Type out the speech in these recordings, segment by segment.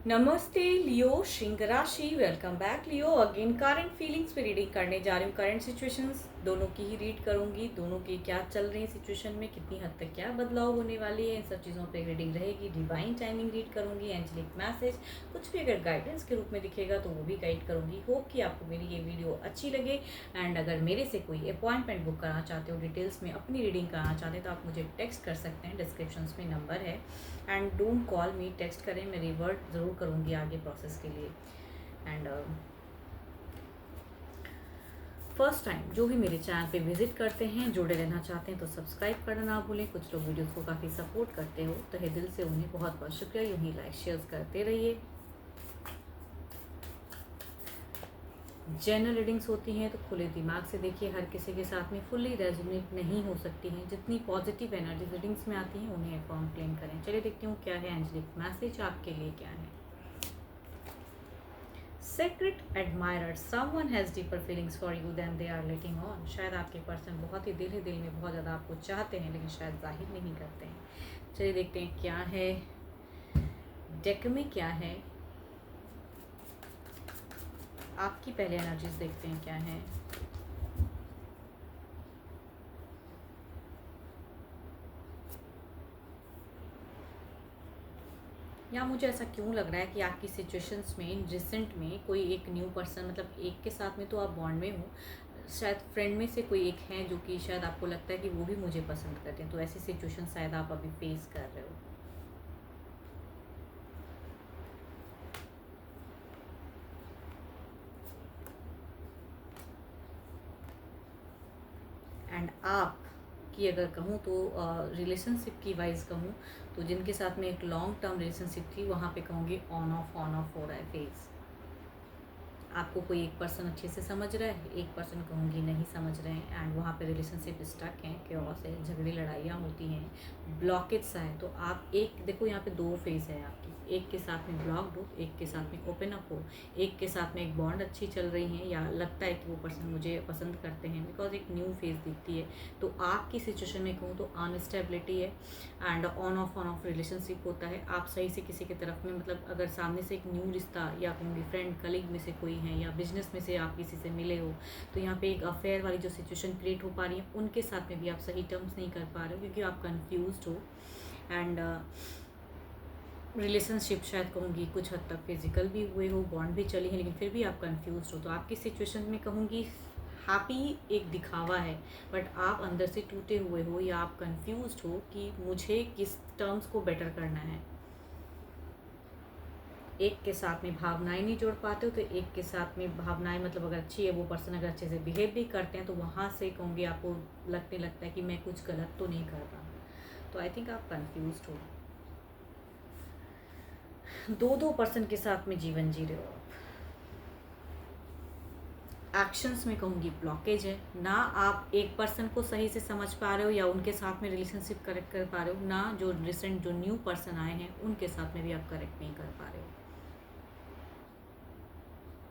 नमस्ते लियो सिंह राशि। Welcome back लियो। Again current feelings पे रीडिंग करने जा रही हूँ। करंट सिचुएशंस दोनों की ही रीड करूंगी। दोनों की क्या चल रही है सिचुएशन में, कितनी हद तक क्या बदलाव होने वाली है, इन सब चीज़ों पे रीडिंग रहेगी। डिवाइन टाइमिंग रीड करूंगी। एंजेलिक मैसेज कुछ भी अगर गाइडेंस के रूप में दिखेगा तो वो भी गाइड करूंगी। होप कि आपको मेरी ये वीडियो अच्छी लगे। एंड अगर मेरे से कोई अपॉइंटमेंट बुक कराना चाहते हो, डिटेल्स में अपनी रीडिंग कराना चाहते हैं तो आप मुझे टेक्स्ट कर सकते हैं। डिस्क्रिप्शन में नंबर है। And don't call me, text करें, मैं रिवर्ट ज़रूर करूँगी आगे प्रोसेस के लिए। एंड फर्स्ट टाइम जो भी मेरे चैनल पे विजिट करते हैं, जुड़े रहना चाहते हैं तो सब्सक्राइब करना ना भूलें। कुछ लोग वीडियोस को काफ़ी सपोर्ट करते हो, तहे दिल से उन्हें बहुत बहुत शुक्रिया। यूँ ही लाइक शेयर करते रहिए। जनरल रीडिंग्स होती हैं तो खुले दिमाग से देखिए। हर किसी के साथ में फुल्ली रेजोनेट नहीं हो सकती हैं। जितनी पॉजिटिव एनर्जी रीडिंग्स में आती हैं उन्हें अफर्म क्लेम करें। चलिए देखती हूँ क्या है एंजेलिक मैसेज आपके लिए क्या है। Secret admirer, someone has deeper feelings for you than they are letting on। शायद आपके पर्सन बहुत ही दिल ही दिल में बहुत ज़्यादा आपको चाहते हैं, लेकिन शायद जाहिर नहीं करते हैं। चलिए देखते हैं क्या है डेक में, क्या है आपकी पहले एनर्जीज, देखते हैं क्या है। या मुझे ऐसा क्यों लग रहा है कि आपकी सिचुएशंस में रिसेंट में कोई एक न्यू पर्सन, मतलब एक के साथ में तो आप बॉन्ड में हो, शायद फ्रेंड में से कोई एक है जो कि शायद आपको लगता है कि वो भी मुझे पसंद करते हैं। तो ऐसी सिचुएशन शायद आप अभी फेस कर रहे हो। एंड आप की अगर कहूँ तो रिलेशनशिप की वाइज कहूँ तो जिनके साथ में एक लॉन्ग टर्म रिलेशनशिप थी, वहाँ पे कहूँगी ऑन ऑफ हो रहा है फेज। आपको कोई एक पर्सन अच्छे से समझ रहा है, एक पर्सन कहूँगी नहीं समझ रहे हैं। एंड वहाँ पे रिलेशनशिप स्टक हैं, क्योस है, झगड़े लड़ाइयाँ होती हैं, ब्लॉकेज सा है। तो आप एक देखो, यहाँ पे दो फेज़ है आपकी। एक के साथ में ब्लॉक्ड हो, एक के साथ में ओपन अप हो। एक के साथ में एक बॉन्ड अच्छी चल रही है, या लगता है कि वो पर्सन मुझे पसंद करते हैं, बिकॉज एक न्यू फेज़ दिखती है। तो आपकी सिचुएशन में कहूँ तो अनस्टेबिलिटी है एंड ऑन ऑफ रिलेशनशिप होता है। आप सही से किसी की तरफ में, मतलब अगर सामने से एक न्यू रिश्ता या कहूँगी फ्रेंड कलीग में से कोई है, या बिजनेस में से आप किसी से मिले हो, तो यहाँ पे एक अफेयर वाली जो सिचुएशन क्रिएट हो पा रही है, उनके साथ में भी आप सही टर्म्स नहीं कर पा रहे हो क्योंकि आप कंफ्यूज्ड हो। एंड रिलेशनशिप शायद कहूँगी कुछ हद तक फिजिकल भी हुए हो, बॉन्ड भी चली है, लेकिन फिर भी आप कंफ्यूज हो। तो आपकी सिचुएशन में कहूँगी हैप्पी एक दिखावा है, बट आप अंदर से टूटे हुए हो, या आप कंफ्यूज हो कि मुझे किस टर्म्स को बेटर करना है। एक के साथ में भावनाएं नहीं जोड़ पाते हो, तो एक के साथ में भावनाएं, मतलब अगर अच्छी है वो पर्सन, अगर अच्छे से बिहेव भी करते हैं, तो वहाँ से कहूँगी आपको लगता है कि मैं कुछ गलत तो नहीं कर रहा। तो आई थिंक आप कंफ्यूज हो। दो पर्सन के साथ में जीवन जी रहे हो आप। एक्शंस में कहूँगी ब्लॉकेज है ना। आप एक पर्सन को सही से समझ पा रहे हो, या उनके साथ में रिलेशनशिप करेक्ट कर पा रहे हो ना। जो रिसेंट जो न्यू पर्सन आए हैं उनके साथ में भी आप करेक्ट नहीं कर पा रहे हो।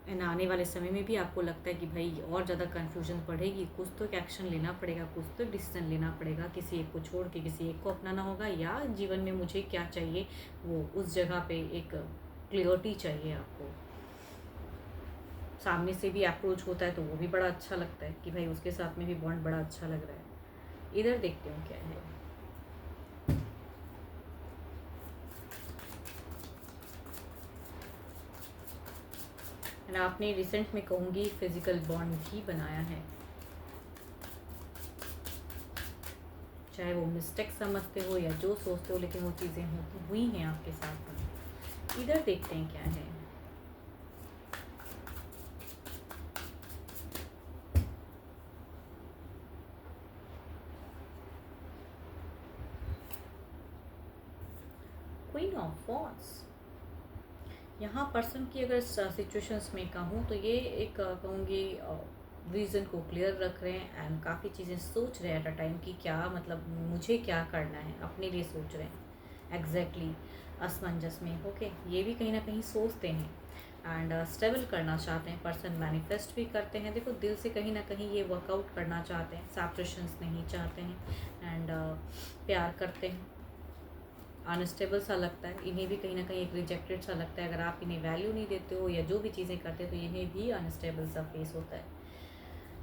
एंड आने वाले समय में भी आपको लगता है कि भाई और ज़्यादा कन्फ्यूजन बढ़ेगी, कुछ तो एक्शन लेना पड़ेगा, कुछ तो डिसीजन लेना पड़ेगा। किसी एक को छोड़ के किसी एक को अपनाना होगा, या जीवन में मुझे क्या चाहिए वो उस जगह पे एक क्लियरिटी चाहिए आपको। सामने से भी अप्रोच होता है तो वो भी बड़ा अच्छा लगता है कि भाई उसके साथ में भी बॉन्ड बड़ा अच्छा लग रहा है। इधर देखते हूँ क्या है। एंड आपने रिसेंट में कहूँगी फिजिकल बॉन्ड भी बनाया है, चाहे वो मिस्टेक समझते हो या जो सोचते हो, लेकिन वो चीज़ें होती हुई हैं आपके साथ में। इधर देखते हैं क्या है। Queen of wands. यहाँ पर्सन की अगर सिचुएशंस में कहूँ तो ये एक कहूँगी रीज़न को क्लियर रख रहे हैं, एंड काफ़ी चीज़ें सोच रहे हैं एट अ टाइम कि क्या, मतलब मुझे क्या करना है, अपने लिए सोच रहे हैं। एग्जैक्टली असमंजस में होके ये भी कहीं ना कहीं सोचते हैं। एंड स्टेबल करना चाहते हैं पर्सन, मैनिफेस्ट भी करते हैं। देखो दिल से कहीं ना कहीं ये वर्कआउट करना चाहते हैं, सेपरेशंस नहीं चाहते हैं। एंड प्यार करते हैं, अनस्टेबल सा लगता है, इन्हें भी कहीं ना कहीं एक रिजेक्टेड सा लगता है। अगर आप इन्हें वैल्यू नहीं देते हो या जो भी चीज़ें करते हो तो इन्हें भी अनस्टेबल सा फेस होता है।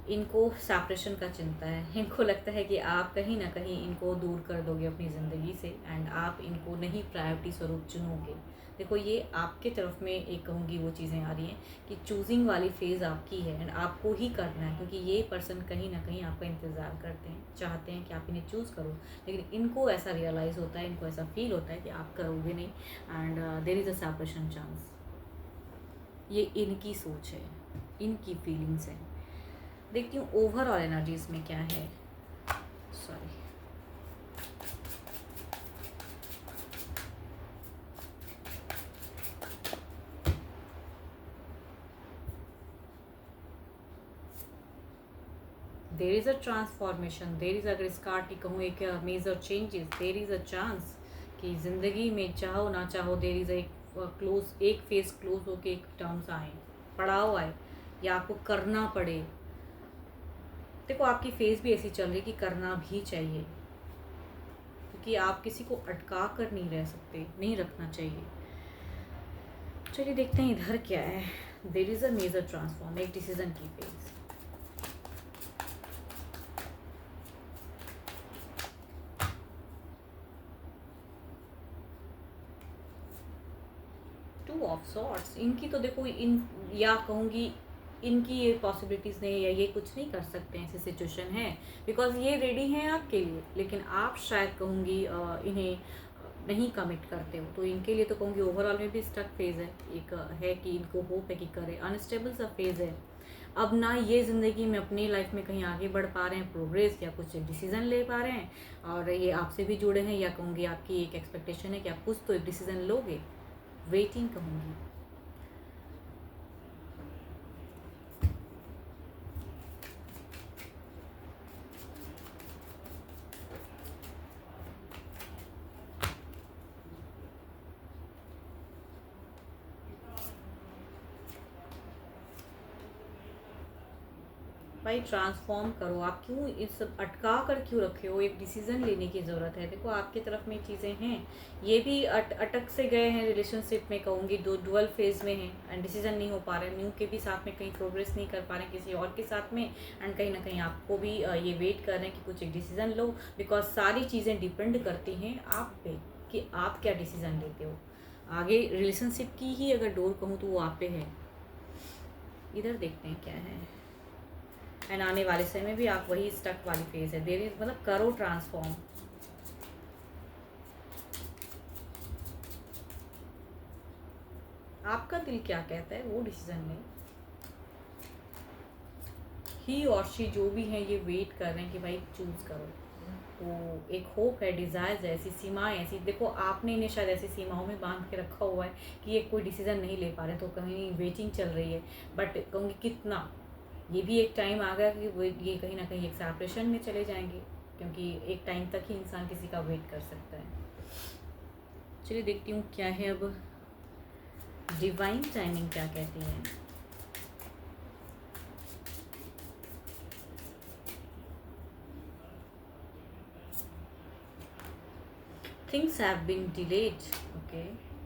इनको सेपरेशन का चिंता है, इनको लगता है कि आप कहीं ना कहीं इनको दूर कर दोगे अपनी ज़िंदगी से एंड आप इनको नहीं प्रायोरिटी स्वरूप चुनोगे। देखो ये आपके तरफ में एक कहूँगी वो चीज़ें आ रही हैं कि चूजिंग वाली फेज़ आपकी है एंड आपको ही करना है, क्योंकि ये पर्सन कहीं ना कहीं आपका इंतज़ार करते हैं, चाहते हैं कि आप इन्हें चूज़ करो, लेकिन इनको ऐसा रियलाइज़ होता है, इनको ऐसा फील होता है कि आप करोगे नहीं and there is a separation chance. ये इनकी सोच है, इनकी फीलिंग्स हैं। देखती हूँ ओवरऑल एनर्जीज में क्या है। Sorry, there is a transformation, there is, अगर इसका आर्ट कहूँ एक major changes, there is a chance कि ज़िंदगी में चाहो ना चाहो देर इज़ एक क्लोज, एक फेज क्लोज होके एक टर्म्स आए, पड़ाव आए या आपको करना पड़े। देखो आपकी फेज भी ऐसी चल रही कि करना भी चाहिए, क्योंकि आप किसी को अटका कर नहीं रह सकते, नहीं रखना चाहिए। चलिए देखते हैं इधर क्या है। There is a major transform, एक डिसीजन की फेज। टू ऑफ सॉर्ट्स, इनकी तो देखो इन, या कहूँगी इनकी ये पॉसिबिलिटीज़ नहीं, या ये कुछ नहीं कर सकते हैं, ऐसी सिचुएशन है बिकॉज ये रेडी हैं आपके लिए, लेकिन आप शायद कहूँगी इन्हें नहीं कमिट करते हो। तो इनके लिए तो कहूँगी ओवरऑल में भी स्टक फेज़ है, एक है कि इनको होप है कि करे, अनस्टेबल सा फेज़ है। अब ना ये ज़िंदगी में अपनी लाइफ में कहीं आगे बढ़ पा रहे हैं, प्रोग्रेस या कुछ डिसीज़न ले पा रहे हैं, और ये आपसे भी जुड़े हैं, या कहूँगी आपकी एक एक्सपेक्टेशन है कि आप कुछ तो एक डिसीज़न लोगे, वेटिंग कहूँगी। भाई ट्रांसफॉर्म करो, आप क्यों इस अटका कर क्यों रखे हो, एक डिसीज़न लेने की ज़रूरत है। देखो आपके तरफ में चीज़ें हैं, ये भी अटक से गए हैं रिलेशनशिप में, कहूँगी दो डुअल फेज़ में हैं एंड डिसीज़न नहीं हो पा रहे हैं, न्यू के भी साथ में कहीं प्रोग्रेस नहीं कर पा रहे हैं किसी और के साथ में, एंड कहीं ना कहीं आपको भी ये वेट कर रहे हैं कि कुछ एक डिसीज़न लो, बिकॉज सारी चीज़ें डिपेंड करती हैं आप पे कि आप क्या डिसीज़न लेते हो। आगे रिलेशनशिप की ही अगर डोर कहूँ तो वो आप पे है। इधर देखते हैं क्या है, एंड आने वाले समय में भी आप वही स्टक वाली फेज है, देर इज, मतलब करो ट्रांसफॉर्म। आपका दिल क्या कहता है वो डिसीजन ले। ही और शी जो भी है ये वेट कर रहे हैं कि भाई चूज करो, तो एक होप है, डिज़ायर्स है, ऐसी सीमाएं ऐसी, देखो आपने इन्हें शायद ऐसी सीमाओं में बांध के रखा हुआ है कि ये कोई डिसीज़न नहीं ले पा रहे, तो कहीं वेटिंग चल रही है, बट कहूँगी कितना, ये भी एक टाइम आ गया कि वो ये कहीं ना कहीं एक सेपरेशन में चले जाएंगे, क्योंकि एक टाइम तक ही इंसान किसी का वेट कर सकता है। चलिए देखती हूँ क्या है अब, डिवाइन टाइमिंग क्या कहती है। Things have been delayed, okay,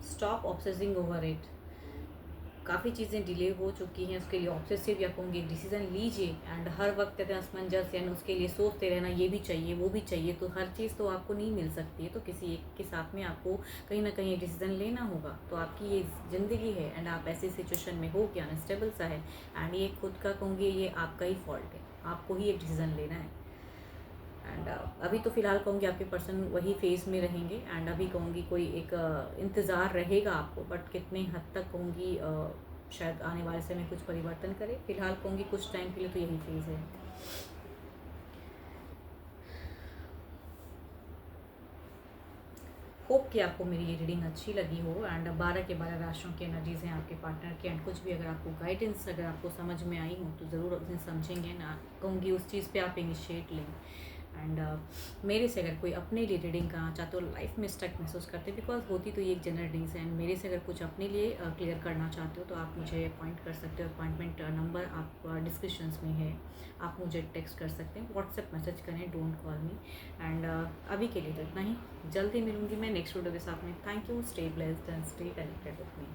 stop obsessing over it. काफ़ी चीज़ें डिले हो चुकी हैं, उसके लिए ऑब्सेसिव या कहूँगी डिसीज़न लीजिए, एंड हर वक्त कहते हैं असमंजस, यानी उसके लिए सोचते रहना, ये भी चाहिए वो भी चाहिए, तो हर चीज़ तो आपको नहीं मिल सकती है, तो किसी एक के साथ में आपको कहीं ना कहीं डिसीज़न लेना होगा। तो आपकी ये ज़िंदगी है एंड आप ऐसी सिचुएशन में हो कि अनस्टेबल सा है, एंड ये खुद का कहूँगी ये आपका ही फॉल्ट है, आपको ही एक डिसीज़न लेना है। एंड अभी तो फ़िलहाल कहूँगी आपके पर्सन वही फेज़ में रहेंगे, एंड अभी कहूँगी कोई एक इंतज़ार रहेगा आपको, बट कितने हद तक कहूँगी शायद आने वाले समय कुछ परिवर्तन करे। फिलहाल कहूँगी कुछ टाइम के लिए तो यही फेज़ है। होप कि आपको मेरी ये रीडिंग अच्छी लगी हो, एंड 12 के 12 राशियों की एनर्जीज़ हैं आपके पार्टनर की, एंड कुछ भी अगर आपको गाइडेंस अगर आपको समझ में आई हो तो ज़रूर उसे समझेंगे ना, कहूँगी उस चीज़ पे आप इनिशिएट लें, एंड मेरे से अगर कोई अपने लिए रीडिंग करना चाहते हो, लाइफ में स्टक महसूस करते हैं, बिकॉज होती तो ये एक जनरल रीडिंग्स है, एंड मेरे से अगर कुछ अपने लिए क्लियर करना चाहते हो तो आप मुझे अपॉइंट कर सकते हो। अपॉइंटमेंट नंबर आप डिस्क्रिप्शंस में है, आप मुझे टेक्स्ट कर सकते हैं, व्हाट्सएप मैसेज करें, डोंट कॉल मी। एंड अभी के लिए तो इतना ही, जल्दी मिलूंगी मैं नेक्स्ट वीडियो के साथ में। Thank you, stay blessed and stay connected with me.